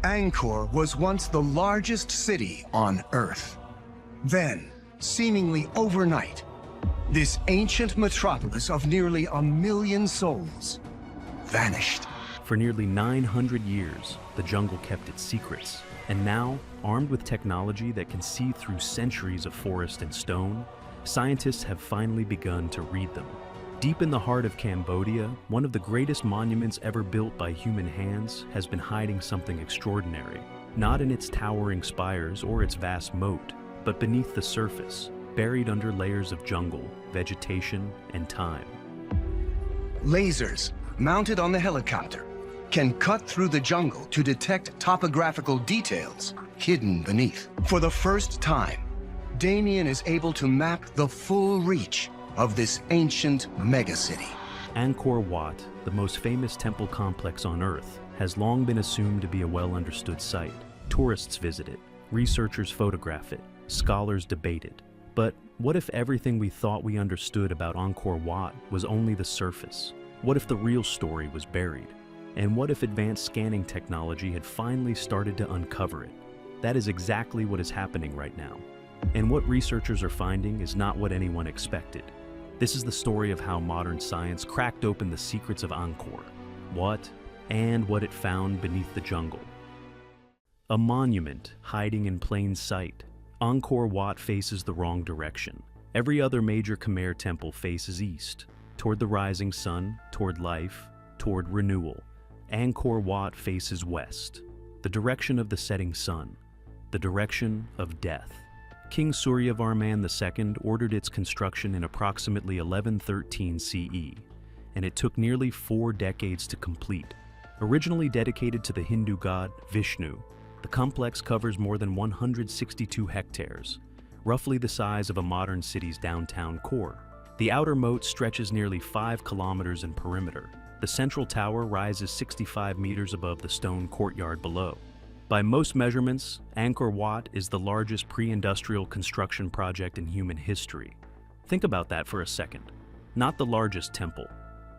Angkor was once the largest city on Earth. Then, seemingly overnight, this ancient metropolis of nearly 1 million souls vanished. For nearly 900 years, the jungle kept its secrets. And now, armed with technology that can see through centuries of forest and stone, scientists have finally begun to read them. Deep in the heart of Cambodia, one of the greatest monuments ever built by human hands has been hiding something extraordinary. Not in its towering spires or its vast moat, but beneath the surface, buried under layers of jungle, vegetation, and time. Lasers, mounted on the helicopter, can cut through the jungle to detect topographical details hidden beneath. For the first time, Damien is able to map the full reach of this ancient megacity. Angkor Wat, the most famous temple complex on Earth, has long been assumed to be a well-understood site. Tourists visit it, researchers photograph it, scholars debate it. But what if everything we thought we understood about Angkor Wat was only the surface? What if the real story was buried? And what if advanced scanning technology had finally started to uncover it? That is exactly what is happening right now. And what researchers are finding is not what anyone expected. This is the story of how modern science cracked open the secrets of Angkor, what it found beneath the jungle. A monument hiding in plain sight. Angkor Wat faces the wrong direction. Every other major Khmer temple faces east, toward the rising sun, toward life, toward renewal. Angkor Wat faces west, the direction of the setting sun, the direction of death. King Suryavarman II ordered its construction in approximately 1113 CE, and it took nearly 4 decades to complete. Originally dedicated to the Hindu god Vishnu, the complex covers more than 162 hectares, roughly the size of a modern city's downtown core. The outer moat stretches nearly 5 kilometers in perimeter. The central tower rises 65 meters above the stone courtyard below. By most measurements, Angkor Wat is the largest pre-industrial construction project in human history. Think about that for a second. Not the largest temple,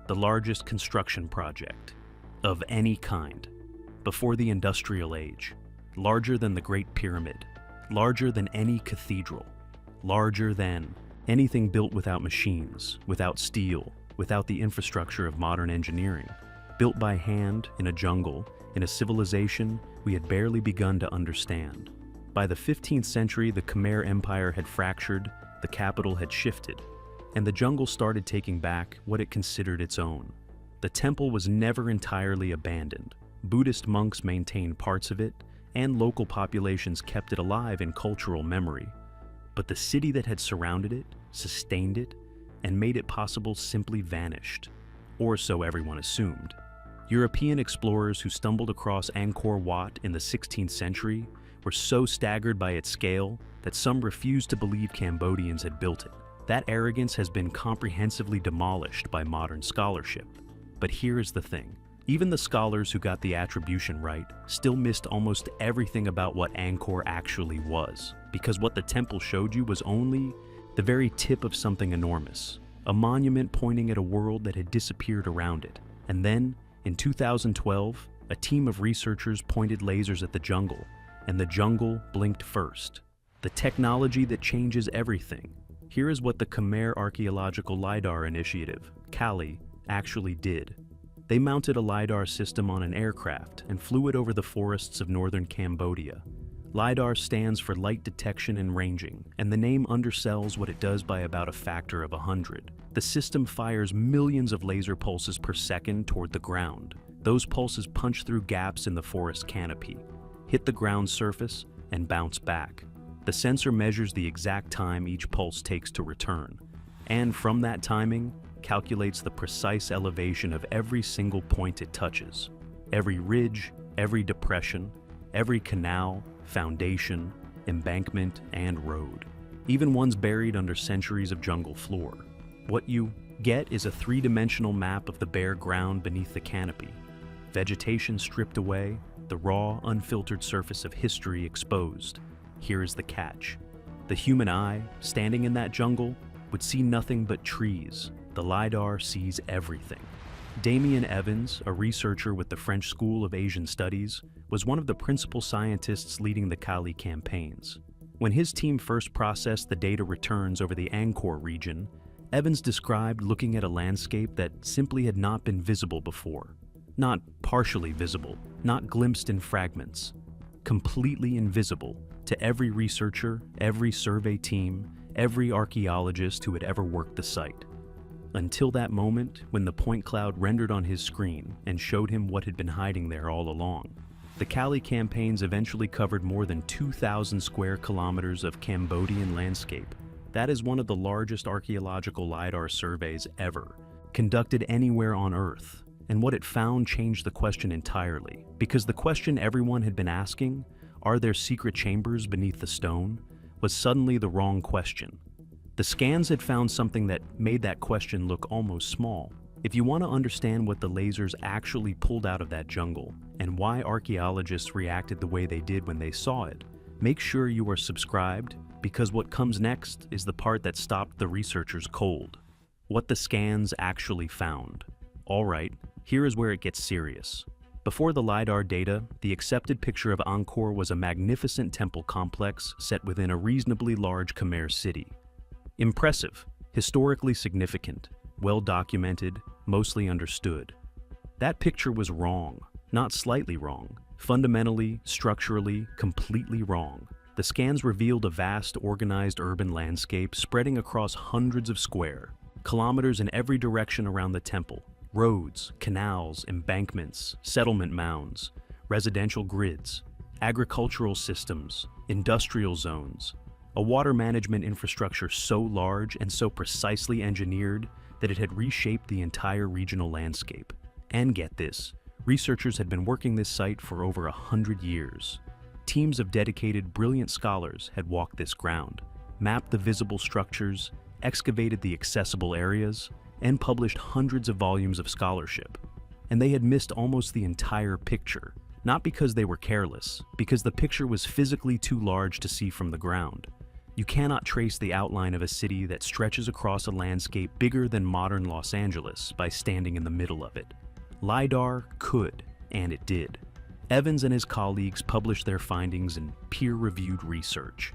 the largest construction project of any kind. Before the industrial age, larger than the Great Pyramid, larger than any cathedral, larger than anything built without machines, without steel, without the infrastructure of modern engineering, built by hand in a jungle, in a civilization we had barely begun to understand. By the 15th century, the Khmer Empire had fractured, the capital had shifted, and the jungle started taking back what it considered its own. The temple was never entirely abandoned. Buddhist monks maintained parts of it, and local populations kept it alive in cultural memory. But the city that had surrounded it, sustained it, and made it possible simply vanished, or so everyone assumed. European explorers who stumbled across Angkor Wat in the 16th century were so staggered by its scale that some refused to believe Cambodians had built it. That arrogance has been comprehensively demolished by modern scholarship. But here is the thing. Even the scholars who got the attribution right still missed almost everything about what Angkor actually was, because what the temple showed you was only the very tip of something enormous, a monument pointing at a world that had disappeared around it. And then, in 2012, a team of researchers pointed lasers at the jungle, and the jungle blinked first. The technology that changes everything. Here is what the Khmer Archaeological LiDAR Initiative, CALI, actually did. They mounted a LiDAR system on an aircraft and flew it over the forests of northern Cambodia. LiDAR stands for light detection and ranging, and the name undersells what it does by about a factor of 100. The system fires millions of laser pulses per second toward the ground. Those pulses punch through gaps in the forest canopy, hit the ground surface, and bounce back. The sensor measures the exact time each pulse takes to return, and from that timing, calculates the precise elevation of every single point it touches. Every ridge, every depression, every canal, foundation, embankment, and road. Even ones buried under centuries of jungle floor. What you get is a 3-dimensional map of the bare ground beneath the canopy. Vegetation stripped away, the raw, unfiltered surface of history exposed. Here is the catch. The human eye, standing in that jungle, would see nothing but trees. The LiDAR sees everything. Damien Evans, a researcher with the French School of Asian Studies, was one of the principal scientists leading the Kali campaigns. When his team first processed the data returns over the Angkor region, Evans described looking at a landscape that simply had not been visible before. Not partially visible, not glimpsed in fragments. Completely invisible to every researcher, every survey team, every archaeologist who had ever worked the site. Until that moment when the point cloud rendered on his screen and showed him what had been hiding there all along. The Kali campaigns eventually covered more than 2,000 square kilometers of Cambodian landscape. That is one of the largest archaeological LiDAR surveys ever, conducted anywhere on Earth. And what it found changed the question entirely, because the question everyone had been asking, are there secret chambers beneath the stone, was suddenly the wrong question. The scans had found something that made that question look almost small. If you want to understand what the lasers actually pulled out of that jungle, and why archaeologists reacted the way they did when they saw it, make sure you are subscribed, because what comes next is the part that stopped the researchers cold. What the scans actually found. Alright, here is where it gets serious. Before the LiDAR data, the accepted picture of Angkor was a magnificent temple complex set within a reasonably large Khmer city. Impressive, historically significant, well documented, mostly understood. That picture was wrong, not slightly wrong, fundamentally, structurally, completely wrong. The scans revealed a vast, organized urban landscape spreading across hundreds of square kilometers in every direction around the temple. Roads, canals, embankments, settlement mounds, residential grids, agricultural systems, industrial zones, a water management infrastructure so large and so precisely engineered that it had reshaped the entire regional landscape. And get this, researchers had been working this site for over 100 years. Teams of dedicated, brilliant scholars had walked this ground, mapped the visible structures, excavated the accessible areas, and published hundreds of volumes of scholarship. And they had missed almost the entire picture, not because they were careless, because the picture was physically too large to see from the ground. You cannot trace the outline of a city that stretches across a landscape bigger than modern Los Angeles by standing in the middle of it. LiDAR could, and it did. Evans and his colleagues published their findings in peer-reviewed research.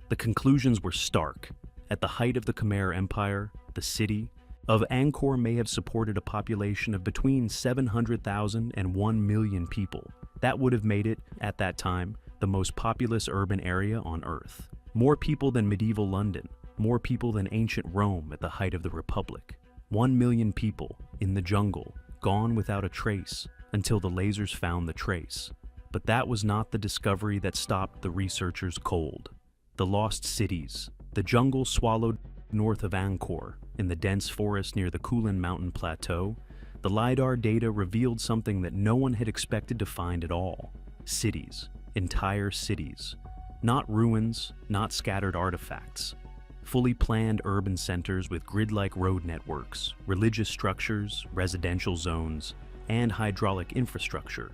The conclusions were stark. At the height of the Khmer Empire, the city of Angkor may have supported a population of between 700,000 and 1 million people. That would have made it, at that time, the most populous urban area on Earth. More people than medieval London, more people than ancient Rome at the height of the Republic. 1 million people, in the jungle, gone without a trace, until the lasers found the trace. But that was not the discovery that stopped the researchers cold. The lost cities, the jungle swallowed north of Angkor, in the dense forest near the Kulin Mountain Plateau, the LiDAR data revealed something that no one had expected to find at all. Cities, entire cities. Not ruins, not scattered artifacts. Fully planned urban centers with grid-like road networks, religious structures, residential zones, and hydraulic infrastructure,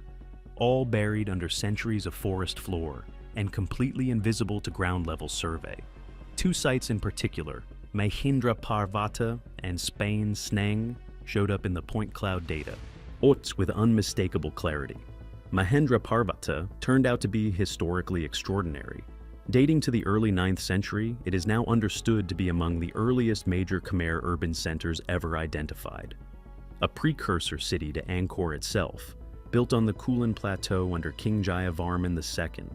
all buried under centuries of forest floor and completely invisible to ground-level survey. Two sites in particular, Mahendra Parvata and Spain's Snang, showed up in the point cloud data, with unmistakable clarity. Mahendra Parvata turned out to be historically extraordinary. Dating to the early 9th century, it is now understood to be among the earliest major Khmer urban centers ever identified. A precursor city to Angkor itself, built on the Kulin Plateau under King Jayavarman II,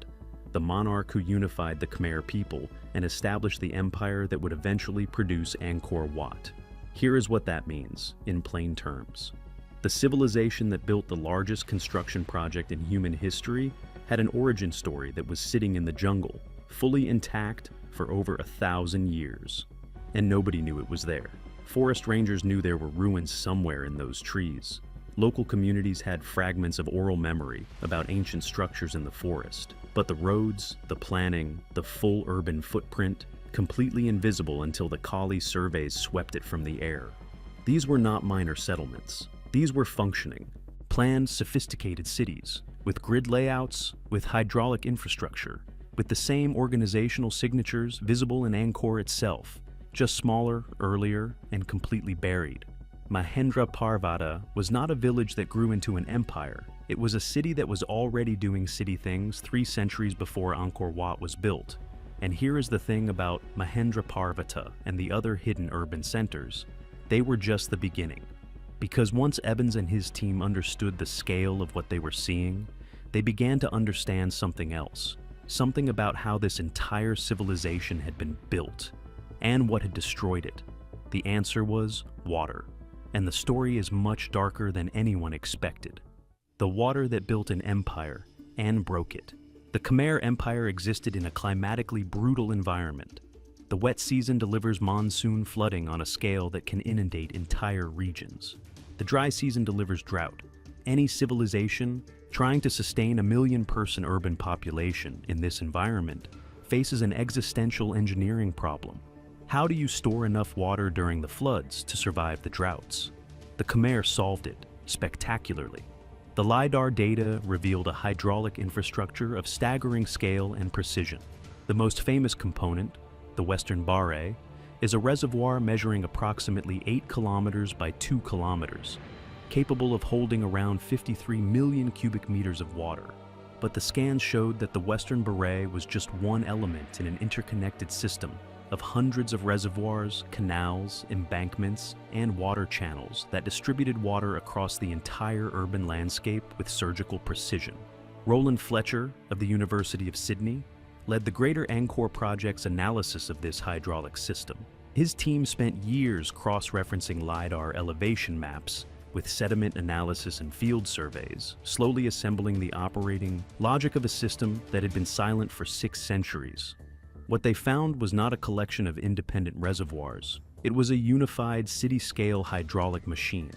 the monarch who unified the Khmer people and established the empire that would eventually produce Angkor Wat. Here is what that means, in plain terms. The civilization that built the largest construction project in human history had an origin story that was sitting in the jungle, fully intact for over 1,000 years. And nobody knew it was there. Forest rangers knew there were ruins somewhere in those trees. Local communities had fragments of oral memory about ancient structures in the forest. But the roads, the planning, the full urban footprint, completely invisible until the Kali surveys swept it from the air. These were not minor settlements. These were functioning, planned, sophisticated cities, with grid layouts, with hydraulic infrastructure, with the same organizational signatures visible in Angkor itself, just smaller, earlier, and completely buried. Mahendra Parvata was not a village that grew into an empire. It was a city that was already doing city things 3 centuries before Angkor Wat was built. And here is the thing about Mahendra Parvata and the other hidden urban centers. They were just the beginning. Because once Evans and his team understood the scale of what they were seeing, they began to understand something else. Something about how this entire civilization had been built, and what had destroyed it. The answer was water. And the story is much darker than anyone expected. The water that built an empire and broke it. The Khmer Empire existed in a climatically brutal environment. The wet season delivers monsoon flooding on a scale that can inundate entire regions. The dry season delivers drought. Any civilization trying to sustain a 1 million-person urban population in this environment faces an existential engineering problem. How do you store enough water during the floods to survive the droughts? The Khmer solved it spectacularly. The LiDAR data revealed a hydraulic infrastructure of staggering scale and precision. The most famous component, the Western Barre, is a reservoir measuring approximately 8 kilometers by 2 kilometers, capable of holding around 53 million cubic meters of water. But the scans showed that the Western Barre was just one element in an interconnected system of hundreds of reservoirs, canals, embankments, and water channels that distributed water across the entire urban landscape with surgical precision. Roland Fletcher of the University of Sydney led the Greater Angkor Project's analysis of this hydraulic system. His team spent years cross-referencing LiDAR elevation maps with sediment analysis and field surveys, slowly assembling the operating logic of a system that had been silent for 6 centuries. What they found was not a collection of independent reservoirs. It was a unified city-scale hydraulic machine.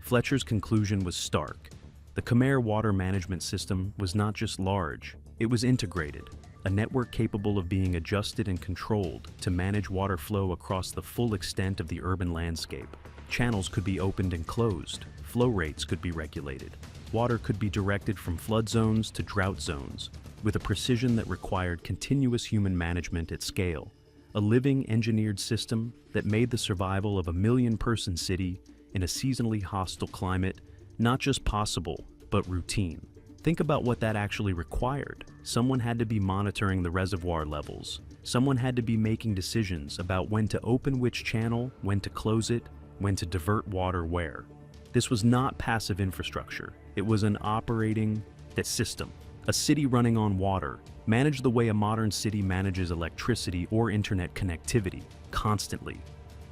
Fletcher's conclusion was stark. The Khmer water management system was not just large, it was integrated, a network capable of being adjusted and controlled to manage water flow across the full extent of the urban landscape. Channels could be opened and closed, flow rates could be regulated, water could be directed from flood zones to drought zones, with a precision that required continuous human management at scale, a living engineered system that made the survival of a 1 million-person city in a seasonally hostile climate not just possible, but routine. Think about what that actually required. Someone had to be monitoring the reservoir levels. Someone had to be making decisions about when to open which channel, when to close it, when to divert water where. This was not passive infrastructure. It was an operating system. A city running on water, managed the way a modern city manages electricity or internet connectivity, constantly,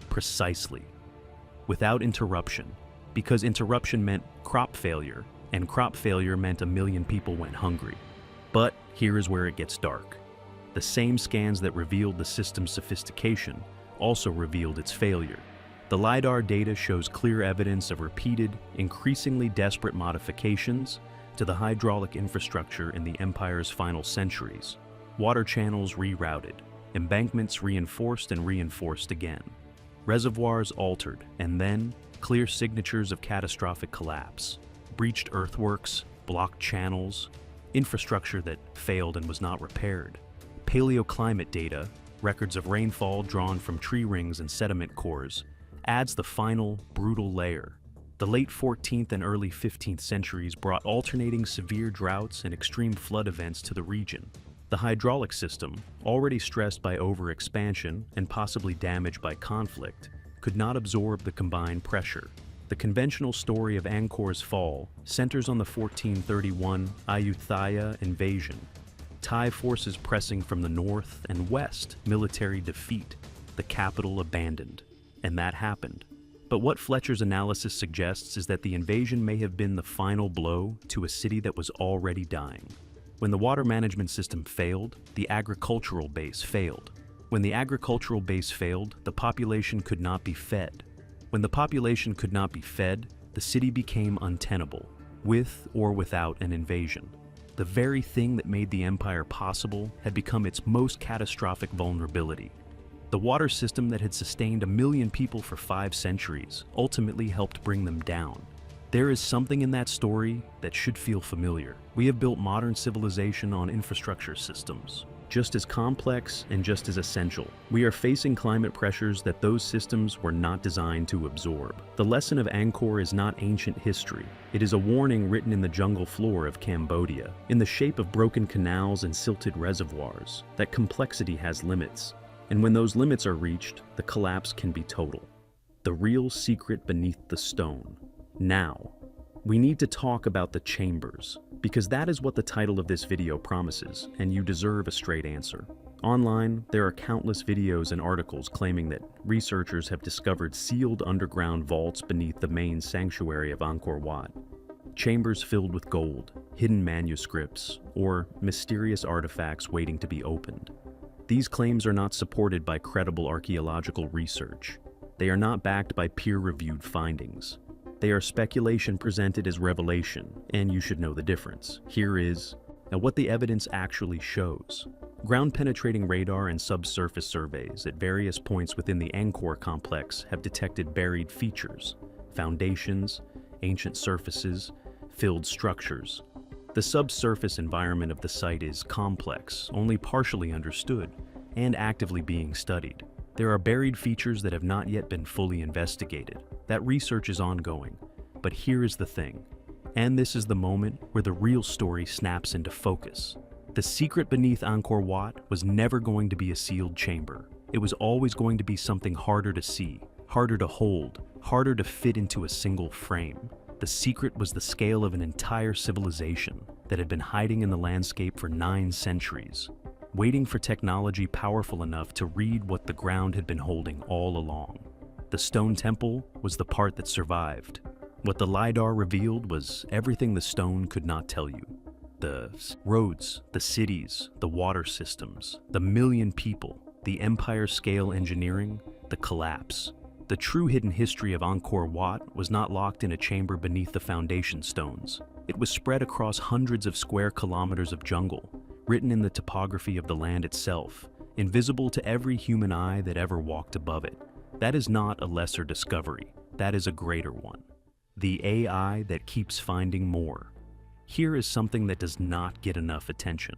precisely, without interruption, because interruption meant crop failure, and crop failure meant 1 million people went hungry. But here is where it gets dark. The same scans that revealed the system's sophistication also revealed its failure. The LiDAR data shows clear evidence of repeated, increasingly desperate modifications to the hydraulic infrastructure in the empire's final centuries. Water channels rerouted, embankments reinforced and reinforced again, reservoirs altered, and then clear signatures of catastrophic collapse, breached earthworks, blocked channels, infrastructure that failed and was not repaired. Paleoclimate data, records of rainfall drawn from tree rings and sediment cores, adds the final, brutal layer. The late 14th and early 15th centuries brought alternating severe droughts and extreme flood events to the region. The hydraulic system, already stressed by overexpansion and possibly damaged by conflict, could not absorb the combined pressure. The conventional story of Angkor's fall centers on the 1431 Ayutthaya invasion. Thai forces pressing from the north and west, military defeat, the capital abandoned. And that happened. But what Fletcher's analysis suggests is that the invasion may have been the final blow to a city that was already dying. When the water management system failed, the agricultural base failed. When the agricultural base failed, the population could not be fed. When the population could not be fed, the city became untenable, with or without an invasion. The very thing that made the empire possible had become its most catastrophic vulnerability. The water system that had sustained 1 million people for 5 centuries ultimately helped bring them down. There is something in that story that should feel familiar. We have built modern civilization on infrastructure systems, just as complex and just as essential. We are facing climate pressures that those systems were not designed to absorb. The lesson of Angkor is not ancient history. It is a warning written in the jungle floor of Cambodia, in the shape of broken canals and silted reservoirs, that complexity has limits. And when those limits are reached, the collapse can be total. The real secret beneath the stone. Now, we need to talk about the chambers, because that is what the title of this video promises, and you deserve a straight answer. Online, there are countless videos and articles claiming that researchers have discovered sealed underground vaults beneath the main sanctuary of Angkor Wat. Chambers filled with gold, hidden manuscripts, or mysterious artifacts waiting to be opened. These claims are not supported by credible archaeological research. They are not backed by peer-reviewed findings. They are speculation presented as revelation, and you should know the difference. Here is what the evidence actually shows. Ground-penetrating radar and subsurface surveys at various points within the Angkor complex have detected buried features, foundations, ancient surfaces, filled structures. The subsurface environment of the site is complex, only partially understood, and actively being studied. There are buried features that have not yet been fully investigated. That research is ongoing. But here is the thing, and this is the moment where the real story snaps into focus. The secret beneath Angkor Wat was never going to be a sealed chamber. It was always going to be something harder to see, harder to hold, harder to fit into a single frame. The secret was the scale of an entire civilization that had been hiding in the landscape for 9 centuries, waiting for technology powerful enough to read what the ground had been holding all along. The stone temple was the part that survived. What the LiDAR revealed was everything the stone could not tell you. The roads, the cities, the water systems, the million people, the empire-scale engineering, the collapse. The true hidden history of Angkor Wat was not locked in a chamber beneath the foundation stones. It was spread across hundreds of square kilometers of jungle, written in the topography of the land itself, invisible to every human eye that ever walked above it. That is not a lesser discovery. That is a greater one. The AI that keeps finding more. Here is something that does not get enough attention.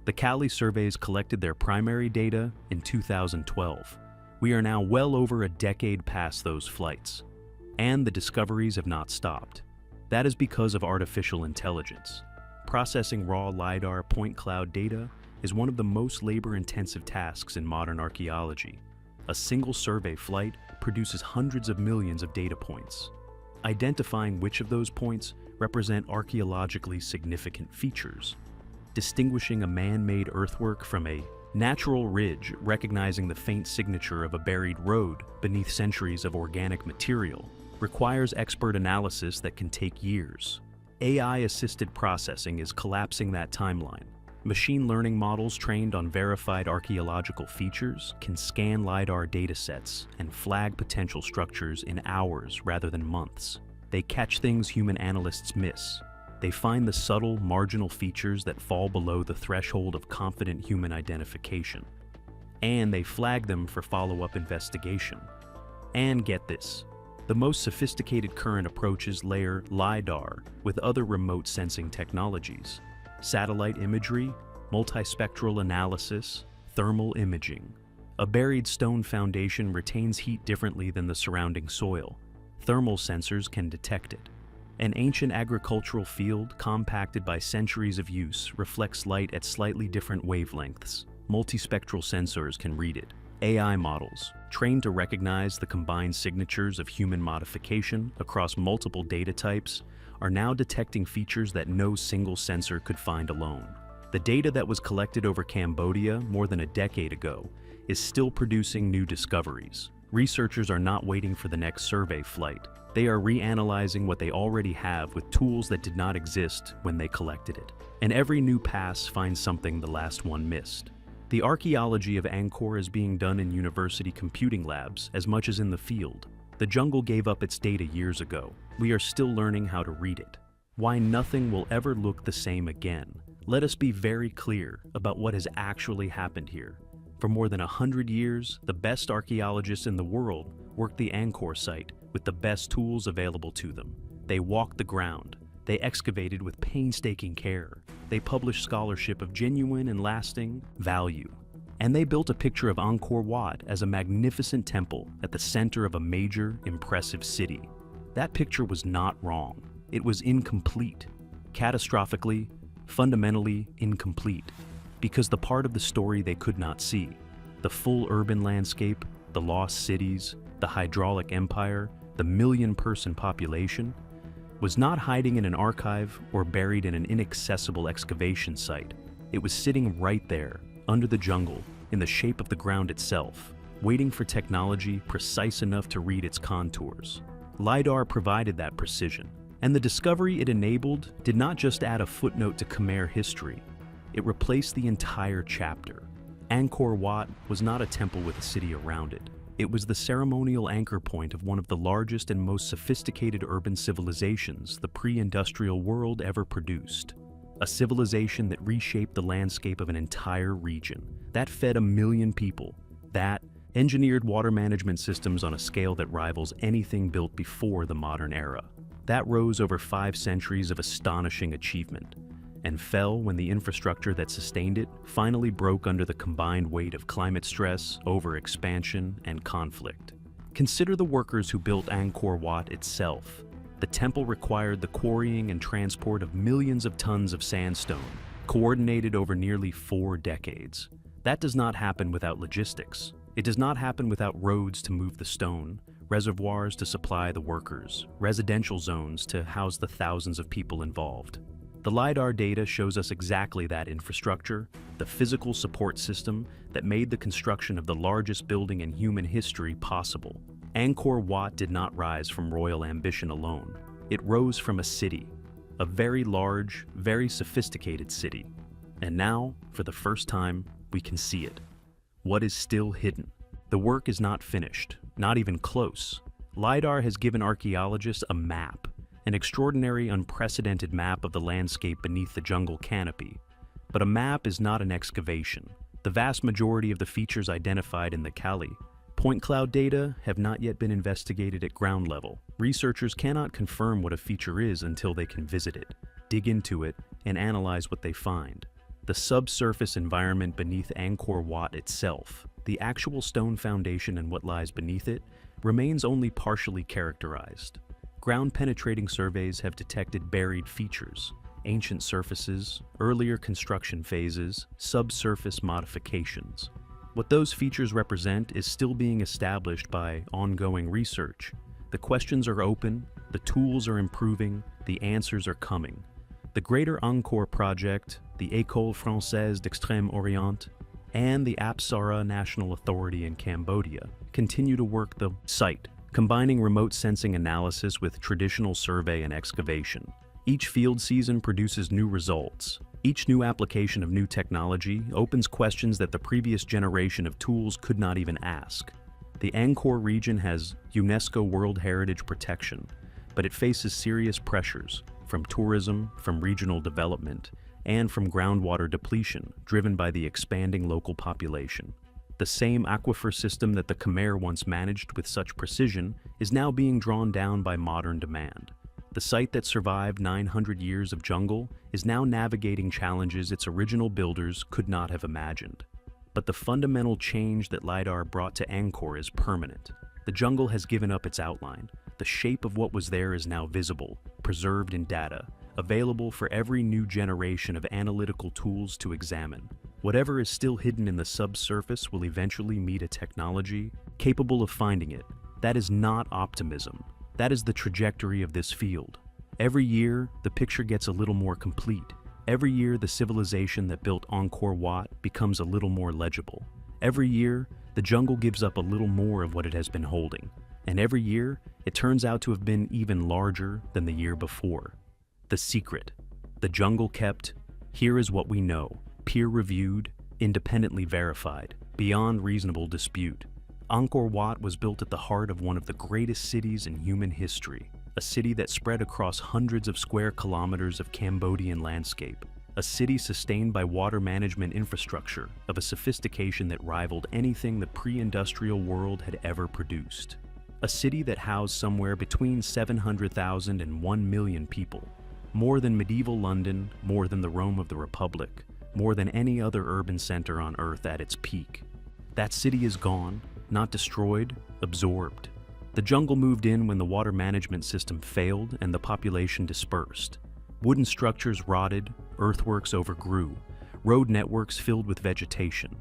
The Cali surveys collected their primary data in 2012. We are now well over a decade past those flights, and the discoveries have not stopped. That is because of artificial intelligence. Processing raw LiDAR point cloud data is one of the most labor-intensive tasks in modern archaeology. A single survey flight produces hundreds of millions of data points. Identifying which of those points represent archaeologically significant features. Distinguishing a man-made earthwork from a natural ridge, recognizing the faint signature of a buried road beneath centuries of organic material, requires expert analysis that can take years. AI-assisted processing is collapsing that timeline. Machine learning models trained on verified archaeological features can scan LiDAR datasets and flag potential structures in hours rather than months. They catch things human analysts miss. They find the subtle, marginal features that fall below the threshold of confident human identification. And they flag them for follow-up investigation. And get this, the most sophisticated current approaches layer LiDAR with other remote sensing technologies. Satellite imagery, multispectral analysis, thermal imaging. A buried stone foundation retains heat differently than the surrounding soil. Thermal sensors can detect it. An ancient agricultural field compacted by centuries of use reflects light at slightly different wavelengths. Multispectral sensors can read it. AI models, trained to recognize the combined signatures of human modification across multiple data types, are now detecting features that no single sensor could find alone. The data that was collected over Cambodia more than a decade ago is still producing new discoveries. Researchers are not waiting for the next survey flight. They are reanalyzing what they already have with tools that did not exist when they collected it. And every new pass finds something the last one missed. The archaeology of Angkor is being done in university computing labs as much as in the field. The jungle gave up its data years ago. We are still learning how to read it. Why nothing will ever look the same again. Let us be very clear about what has actually happened here. For more than 100 years, the best archaeologists in the world worked the Angkor site with the best tools available to them. They walked the ground, They excavated with painstaking care. They published scholarship of genuine and lasting value. And they built a picture of Angkor Wat as a magnificent temple at the center of a major, impressive city. That picture was not wrong. It was incomplete. Catastrophically, fundamentally incomplete. Because the part of the story they could not see, the full urban landscape, the lost cities, the hydraulic empire, the million-person population, was not hiding in an archive or buried in an inaccessible excavation site. It was sitting right there, under the jungle, in the shape of the ground itself, waiting for technology precise enough to read its contours. LiDAR provided that precision, and the discovery it enabled did not just add a footnote to Khmer history, it replaced the entire chapter. Angkor Wat was not a temple with a city around it. It was the ceremonial anchor point of one of the largest and most sophisticated urban civilizations the pre-industrial world ever produced. A civilization that reshaped the landscape of an entire region, that fed 1 million people, that engineered water management systems on a scale that rivals anything built before the modern era. That rose over 5 centuries of astonishing achievement, and fell when the infrastructure that sustained it finally broke under the combined weight of climate stress, overexpansion, and conflict. Consider the workers who built Angkor Wat itself. The temple required the quarrying and transport of millions of tons of sandstone, coordinated over nearly 4 decades. That does not happen without logistics. It does not happen without roads to move the stone, reservoirs to supply the workers, residential zones to house the thousands of people involved. The LiDAR data shows us exactly that infrastructure, the physical support system that made the construction of the largest building in human history possible. Angkor Wat did not rise from royal ambition alone. It rose from a city, a very large, very sophisticated city. And now, for the first time, we can see it. What is still hidden? The work is not finished, not even close. LiDAR has given archaeologists a map, an extraordinary, unprecedented map of the landscape beneath the jungle canopy. But a map is not an excavation. The vast majority of the features identified in the Kali, point cloud data, have not yet been investigated at ground level. Researchers cannot confirm what a feature is until they can visit it, dig into it, and analyze what they find. The subsurface environment beneath Angkor Wat itself, the actual stone foundation and what lies beneath it, remains only partially characterized. Ground-penetrating surveys have detected buried features, ancient surfaces, earlier construction phases, subsurface modifications. What those features represent is still being established by ongoing research. The questions are open, the tools are improving, the answers are coming. The Greater Angkor Project, the École Française d'Extrême-Orient, and the Apsara National Authority in Cambodia continue to work the site, combining remote sensing analysis with traditional survey and excavation. Each field season produces new results. Each new application of new technology opens questions that the previous generation of tools could not even ask. The Angkor region has UNESCO World Heritage protection, but it faces serious pressures from tourism, from regional development, and from groundwater depletion driven by the expanding local population. The same aquifer system that the Khmer once managed with such precision is now being drawn down by modern demand. The site that survived 900 years of jungle is now navigating challenges its original builders could not have imagined. But the fundamental change that LiDAR brought to Angkor is permanent. The jungle has given up its outline. The shape of what was there is now visible, preserved in data, available for every new generation of analytical tools to examine. Whatever is still hidden in the subsurface will eventually meet a technology capable of finding it. That is not optimism. That is the trajectory of this field. Every year, the picture gets a little more complete. Every year, the civilization that built Angkor Wat becomes a little more legible. Every year, the jungle gives up a little more of what it has been holding. And every year, it turns out to have been even larger than the year before. The secret. The jungle kept, here is what we know. Peer-reviewed, independently verified, beyond reasonable dispute. Angkor Wat was built at the heart of one of the greatest cities in human history, a city that spread across hundreds of square kilometers of Cambodian landscape, a city sustained by water management infrastructure of a sophistication that rivaled anything the pre-industrial world had ever produced, a city that housed somewhere between 700,000 and 1 million people, More than medieval London, more than the Rome of the Republic, more than any other urban center on Earth at its peak. That city is gone, not destroyed, absorbed. The jungle moved in when the water management system failed and the population dispersed. Wooden structures rotted, earthworks overgrew, road networks filled with vegetation.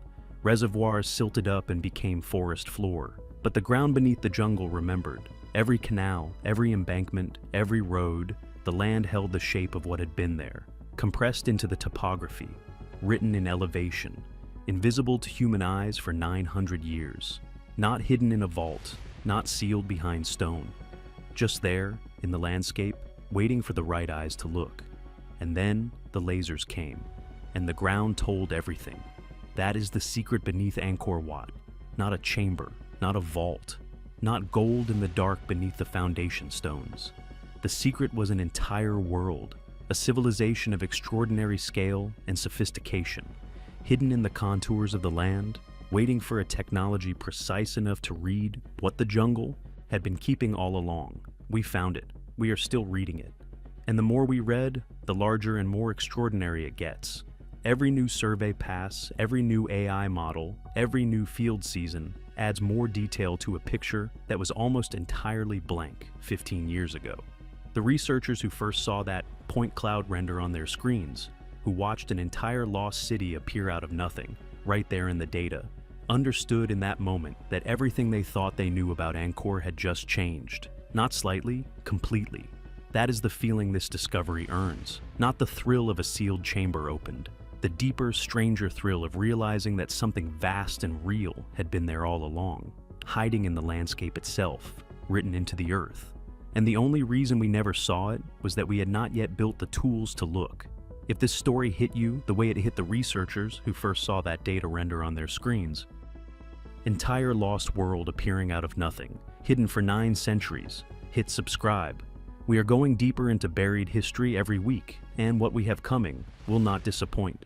Reservoirs silted up and became forest floor. But the ground beneath the jungle remembered. Every canal, every embankment, every road, the land held the shape of what had been there, compressed into the topography, written in elevation, invisible to human eyes for 900 years. Not hidden in a vault, not sealed behind stone. Just there, in the landscape, waiting for the right eyes to look. And then the lasers came, and the ground told everything. That is the secret beneath Angkor Wat. Not a chamber, not a vault, not gold in the dark beneath the foundation stones. The secret was an entire world, a civilization of extraordinary scale and sophistication, hidden in the contours of the land, waiting for a technology precise enough to read what the jungle had been keeping all along. We found it. We are still reading it. And the more we read, the larger and more extraordinary it gets. Every new survey pass, every new AI model, every new field season adds more detail to a picture that was almost entirely blank 15 years ago. The researchers who first saw that point cloud render on their screens, who watched an entire lost city appear out of nothing, right there in the data, understood in that moment that everything they thought they knew about Angkor had just changed. Not slightly, completely. That is the feeling this discovery earns, not the thrill of a sealed chamber opened. The deeper, stranger thrill of realizing that something vast and real had been there all along, hiding in the landscape itself, written into the earth. And the only reason we never saw it was that we had not yet built the tools to look. If this story hit you the way it hit the researchers who first saw that data render on their screens, entire lost world appearing out of nothing, hidden for 9 centuries, hit subscribe. We are going deeper into buried history every week, and what we have coming will not disappoint.